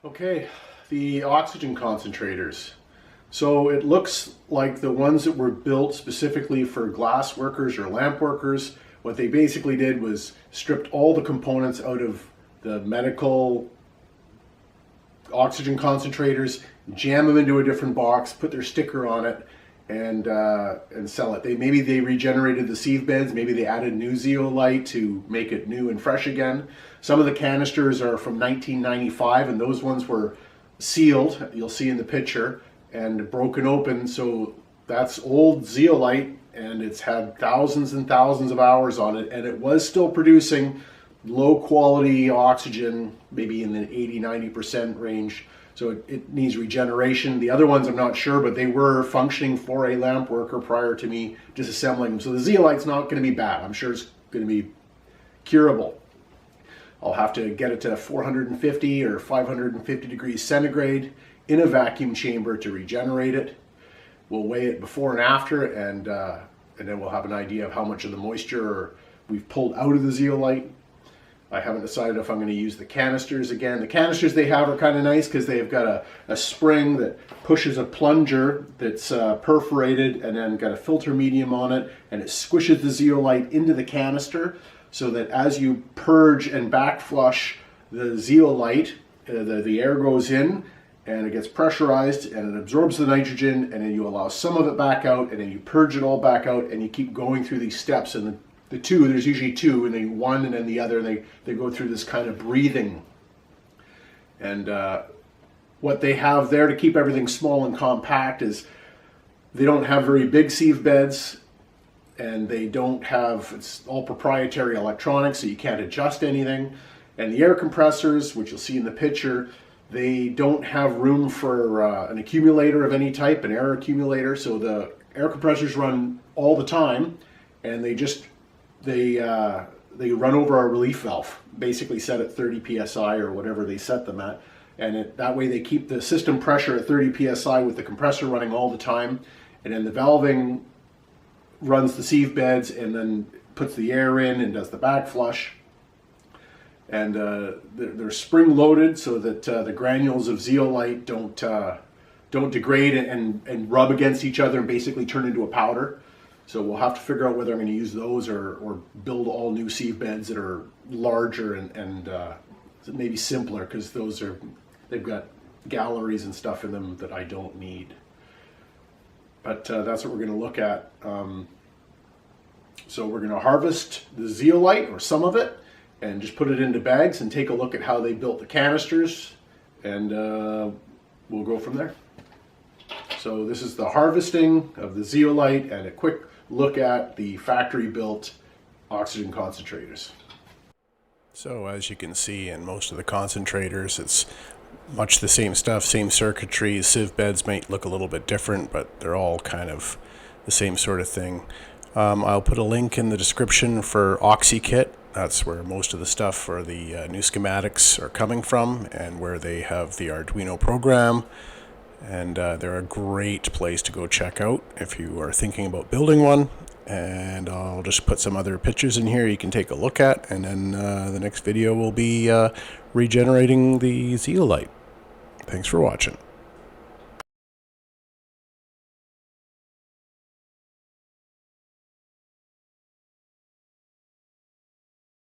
Okay, the oxygen concentrators. So it looks like the ones that were built specifically for glass workers or lamp workers, what they basically did was stripped all the components out of the medical oxygen concentrators, jam them into a different box, put their sticker on it, and sell it. Maybe they regenerated the sieve beds, maybe they added new zeolite to make it new and fresh again. Some of the canisters are from 1995, and those ones were sealed, you'll see in the picture, and broken open. So that's old zeolite, and it's had thousands and thousands of hours on it, and it was still producing low quality oxygen, maybe in the 80-90% range. So it needs regeneration. The other ones I'm not sure, but they were functioning for a lamp worker prior to me disassembling them. So the zeolite's not going to be bad. I'm sure it's going to be curable. I'll have to get it to 450 or 550 degrees centigrade in a vacuum chamber to regenerate it. We'll weigh it before and after, and then we'll have an idea of how much of the moisture we've pulled out of the zeolite. I haven't decided if I'm going to use the canisters again. The canisters they have are kind of nice because they've got a spring that pushes a plunger that's perforated and then got a filter medium on it, and it squishes the zeolite into the canister so that as you purge and backflush the zeolite, the air goes in and it gets pressurized and it absorbs the nitrogen, and then you allow some of it back out, and then you purge it all back out, and you keep going through these steps. And the two, there's usually two, and then one and then the other, and they go through this kind of breathing. And what they have there to keep everything small and compact is they don't have very big sieve beds, and they don't have, it's all proprietary electronics, so you can't adjust anything. And the air compressors, which you'll see in the picture, they don't have room for an accumulator of any type, an air accumulator, so the air compressors run all the time, and they run over our relief valve, basically set at 30 psi or whatever they set them at, and that way they keep the system pressure at 30 psi with the compressor running all the time, and then the valving runs the sieve beds and then puts the air in and does the backflush. And they're spring loaded so that the granules of zeolite don't degrade and rub against each other and basically turn into a powder. So we'll have to figure out whether I'm going to use those or build all new sieve beds that are larger and maybe simpler, because they've got galleries and stuff in them that I don't need. But that's what we're going to look at. So we're going to harvest the zeolite, or some of it, and just put it into bags and take a look at how they built the canisters, and we'll go from there. So this is the harvesting of the zeolite and a quick look at the factory-built oxygen concentrators. So as you can see in most of the concentrators, it's much the same stuff, same circuitry. Sieve beds might look a little bit different, but they're all kind of the same sort of thing. I'll put a link in the description for OxyKit. That's where most of the stuff for the new schematics are coming from, and where they have the Arduino program. And they're a great place to go check out if you are thinking about building one. And I'll just put some other pictures in here you can take a look at, and then the next video will be regenerating the zeolite. Thanks for watching.